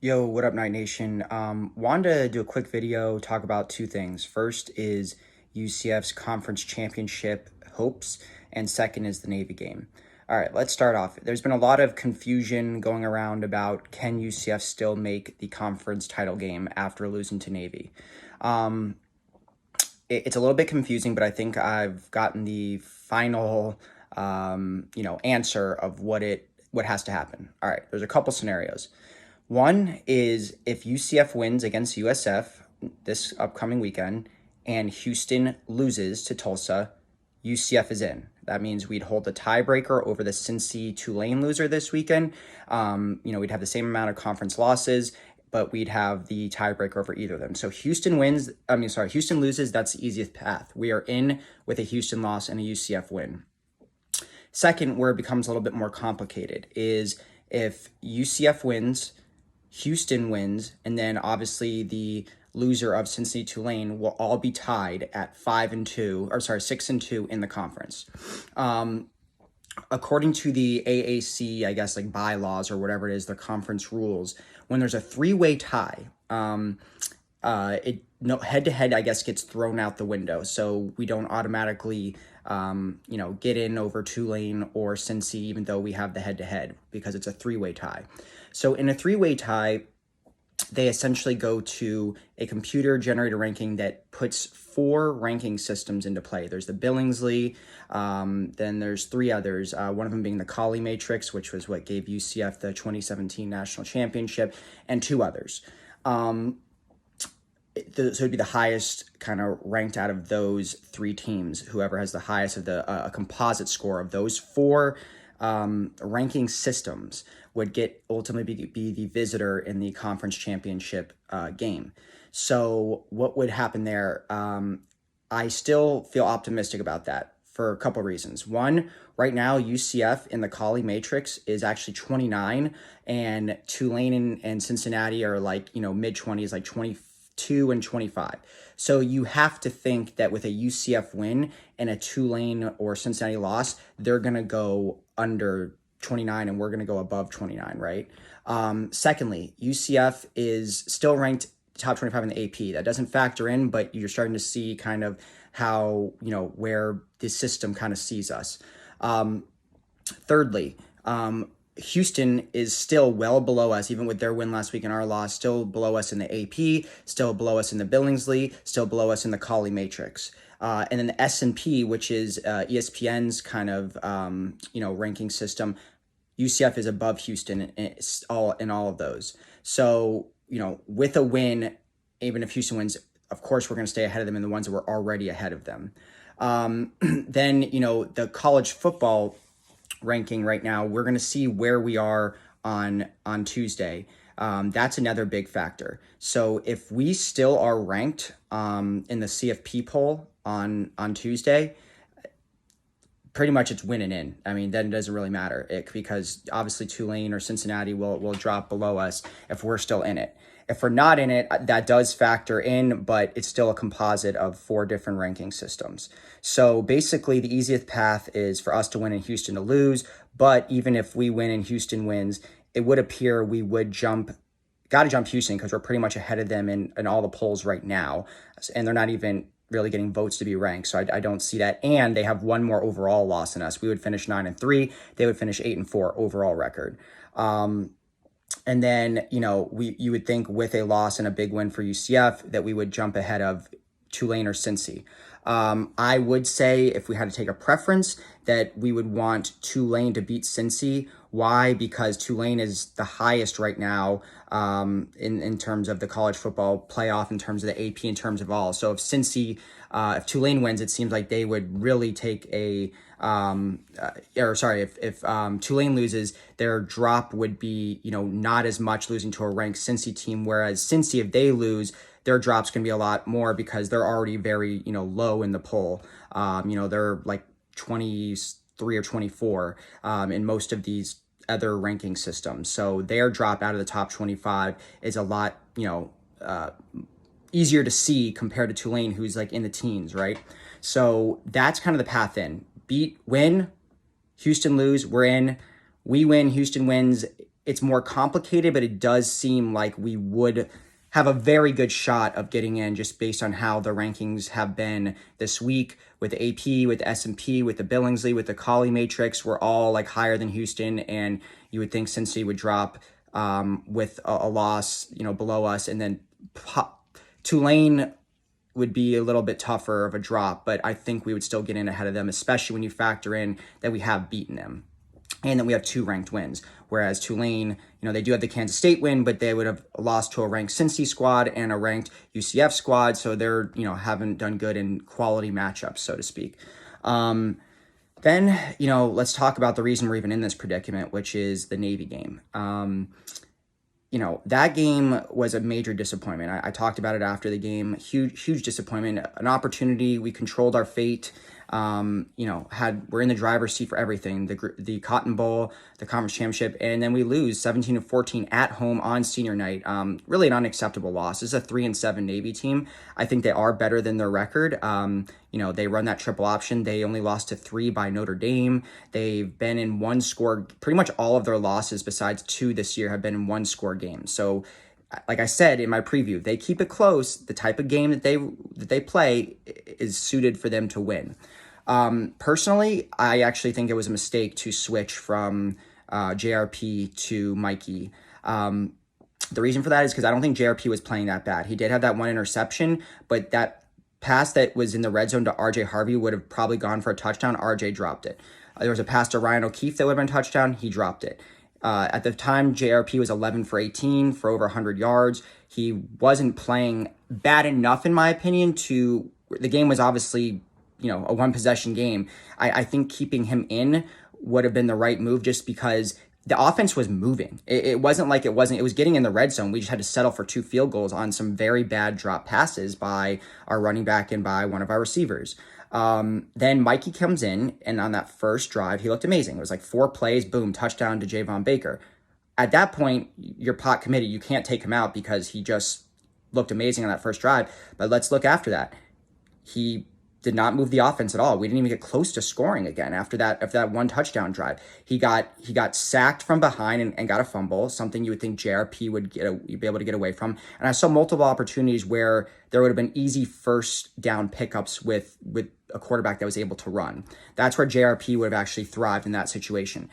Yo, what up, Night Nation? Wanted to do a quick video, talk about two things. First is UCF's conference championship hopes, and second is the Navy game. All right, let's start off. There's been a lot of confusion going around about can UCF still make the conference title game after losing to Navy. Um, it's a little bit confusing, but I think I've gotten the final, answer of what has to happen. All right, there's a couple scenarios. One is if UCF wins against USF this upcoming weekend and Houston loses to Tulsa, UCF is in. That means we'd hold the tiebreaker over the Cincy Tulane loser this weekend. We'd have the same amount of conference losses, but we'd have the tiebreaker over either of them. So Houston loses, that's the easiest path. We are in with a Houston loss and a UCF win. Second, where it becomes a little bit more complicated is if UCF wins, Houston wins, and then obviously the loser of Cincinnati Tulane will all be tied at 6-2 in the conference. According to the AAC, I guess like bylaws or whatever it is, the conference rules, when there's a three-way tie, head to head, I guess, gets thrown out the window. So we don't automatically, get in over Tulane or Cincy, even though we have the head to head because it's a three-way tie. So in a three-way tie, they essentially go to a computer generated ranking that puts four ranking systems into play. There's the Billingsley, then there's three others, one of them being the Colley Matrix, which was what gave UCF the 2017 national championship, and two others. So it'd be the highest kind of ranked out of those three teams, whoever has the highest of the composite score of those four ranking systems would get ultimately be the visitor in the conference championship game. So what would happen there? I still feel optimistic about that for a couple of reasons. One, right now UCF in the Colley Matrix is actually 29, and Tulane and Cincinnati are like mid 20s, like 22 and 25. So you have to think that with a UCF win and a Tulane or Cincinnati loss, they're going to go under 29 and we're going to go above 29, right? Secondly, UCF is still ranked top 25 in the AP. That doesn't factor in, but you're starting to see kind of how, where the system kind of sees us. Thirdly, Houston is still well below us, even with their win last week and our loss, still below us in the AP, still below us in the Billingsley, still below us in the Colley Matrix. And then the S&P, which is ESPN's kind of, ranking system, UCF is above Houston in all of those. So, with a win, even if Houston wins, of course, we're going to stay ahead of them in the ones that we're already ahead of them. Then, the college football ranking right now, we're going to see where we are on Tuesday. That's another big factor. So if we still are ranked in the CFP poll on Tuesday, pretty much it's winning in. I mean, then it doesn't really matter because obviously Tulane or Cincinnati will drop below us if we're still in it. If we're not in it, that does factor in, but it's still a composite of four different ranking systems. So basically, the easiest path is for us to win and Houston to lose. But even if we win and Houston wins, it would appear we would got to jump Houston because we're pretty much ahead of them in all the polls right now. And they're not even really getting votes to be ranked. So I don't see that. And they have one more overall loss than us. We would finish 9-3. They would finish 8-4 overall record. And then, you would think with a loss and a big win for UCF that we would jump ahead of Tulane or Cincy. I would say if we had to take a preference that we would want Tulane to beat Cincy. Why? Because Tulane is the highest right now in terms of the college football playoff, in terms of the AP, in terms of all. So if Tulane wins, it seems like they would really take if Tulane loses, their drop would be, not as much losing to a ranked Cincy team, whereas Cincy, if they lose, their drop's going to be a lot more because they're already very, low in the poll. They're like 23 or 24 in most of these other ranking systems. So their drop out of the top 25 is a lot, easier to see compared to Tulane, who's like in the teens, right? So that's kind of the path in. Win, Houston lose, we're in. We win, Houston wins. it's more complicated, but it does seem like we would have a very good shot of getting in just based on how the rankings have been this week with the AP, with the S&P, with the Billingsley, with the Colley matrix. We're all like higher than Houston, and you would think Cincy would drop with a loss, below us, and then Tulane would be a little bit tougher of a drop, but I think we would still get in ahead of them, especially when you factor in that we have beaten them and that we have 2 ranked wins. Whereas Tulane, they do have the Kansas State win, but they would have lost to a ranked Cincy squad and a ranked UCF squad, so they're, haven't done good in quality matchups, so to speak. Then, let's talk about the reason we're even in this predicament, which is the Navy game. That game was a major disappointment. I talked about it after the game. Huge disappointment. An opportunity. We controlled our fate. We're in the driver's seat for everything. The Cotton Bowl, the conference championship, and then we lose 17-14 at home on senior night. Really an unacceptable loss. This is a 3-7 Navy team. I think they are better than their record. They run that triple option. They only lost to 3 by Notre Dame. They've been in one score. Pretty much all of their losses, besides 2 this year, have been in one score games. So, like I said in my preview, they keep it close. The type of game that they play is suited for them to win. Personally, I actually think it was a mistake to switch from JRP to Mikey. The reason for that is because I don't think JRP was playing that bad. He did have that one interception, but that pass that was in the red zone to RJ Harvey would have probably gone for a touchdown. RJ dropped it. There was a pass to Ryan O'Keefe that would have been a touchdown. He dropped it. At the time, JRP was 11 for 18 for over 100 yards. He wasn't playing bad enough, in my opinion, the game was obviously, a one-possession game. I think keeping him in would have been the right move just because the offense was moving. It wasn't like it was getting in the red zone. We just had to settle for 2 field goals on some very bad drop passes by our running back and by one of our receivers. Then Mikey comes in, and on that first drive, he looked amazing. It was like 4 plays, boom, touchdown to Javon Baker. At that point, you're pot committed. You can't take him out because he just looked amazing on that first drive. But let's look after that. He did not move the offense at all. We didn't even get close to scoring again after that one touchdown drive. He got sacked from behind and got a fumble, something you would think JRP would be able to get away from. And I saw multiple opportunities where there would have been easy first down pickups with a quarterback that was able to run. That's where JRP would have actually thrived in that situation.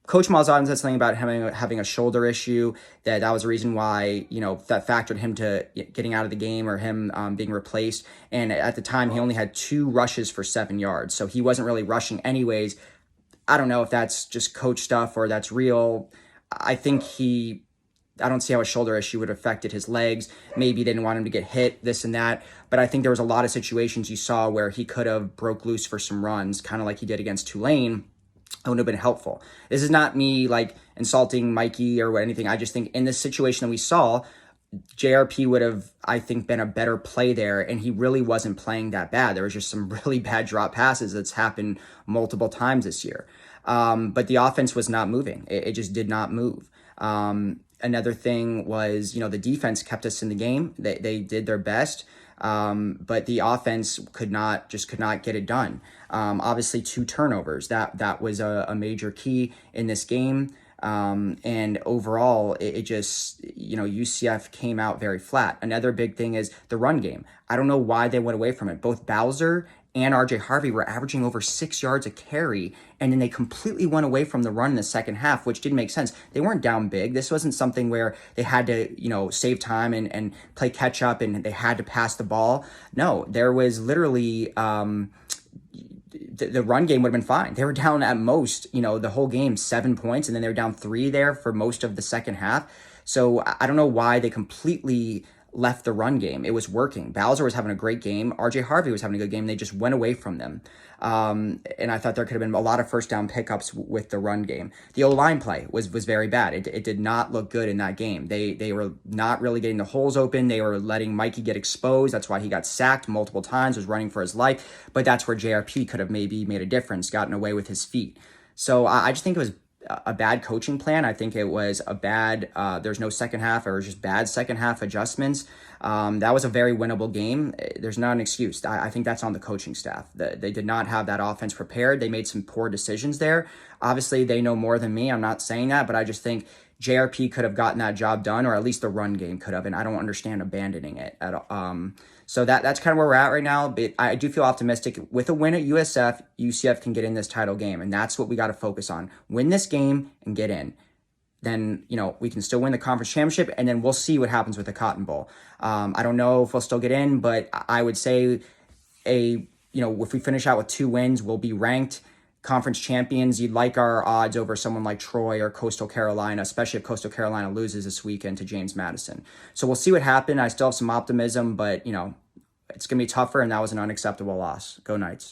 Coach Malzahn said something about having a shoulder issue, that was a reason why, that factored him to getting out of the game or him being replaced. And at the time, he only had 2 rushes for 7 yards. So he wasn't really rushing anyways. I don't know if that's just coach stuff or that's real. I don't see how a shoulder issue would have affected his legs. Maybe they didn't want him to get hit, this and that. But I think there was a lot of situations you saw where he could have broke loose for some runs, kind of like he did against Tulane. It would have been helpful. This is not me like insulting Mikey or anything. I just think in this situation that we saw, JRP would have, I think, been a better play there, and he really wasn't playing that bad. There was just some really bad drop passes that's happened multiple times this year. But the offense was not moving. It just did not move. Another thing was, the defense kept us in the game. They did their best. But the offense could not get it done. Obviously 2 turnovers, that was a major key in this game. And overall, it just, UCF came out very flat. Another big thing is the run game. I don't know why they went away from it. Both Bowser and RJ Harvey were averaging over 6 yards a carry, and then they completely went away from the run in the second half, which didn't make sense. They weren't down big. This wasn't something where they had to, save time and play catch up and they had to pass the ball. No, there was literally the run game would have been fine. They were down at most, the whole game 7 points, and then they were down 3 there for most of the second half. So I don't know why they completely left the run game. It was working. Bowser was having a great game. RJ Harvey was having a good game. They just went away from them. And I thought there could have been a lot of first down pickups with the run game. The O-line play was very bad. It did not look good in that game. They were not really getting the holes open. They were letting Mikey get exposed. That's why he got sacked multiple times, was running for his life. But that's where JRP could have maybe made a difference, gotten away with his feet. So I just think it was a bad coaching plan. I think it was a bad, there's no second half, or just bad second half adjustments. That was a very winnable game. There's not an excuse. I think that's on the coaching staff. They did not have that offense prepared. They made some poor decisions there. Obviously, they know more than me. I'm not saying that, but I just think JRP could have gotten that job done, or at least the run game could have, and I don't understand abandoning it at all. So that's kind of where we're at right now. But I do feel optimistic with a win at USF. UCF can get in this title game, and that's what we got to focus on. Win this game and get in. Then, we can still win the conference championship, and then we'll see what happens with the Cotton Bowl. I don't know if we'll still get in, but I would say if we finish out with 2 wins, we'll be ranked conference champions. You'd like our odds over someone like Troy or Coastal Carolina, especially if Coastal Carolina loses this weekend to James Madison. So we'll see what happens. I still have some optimism, but, it's going to be tougher, and that was an unacceptable loss. Go Knights.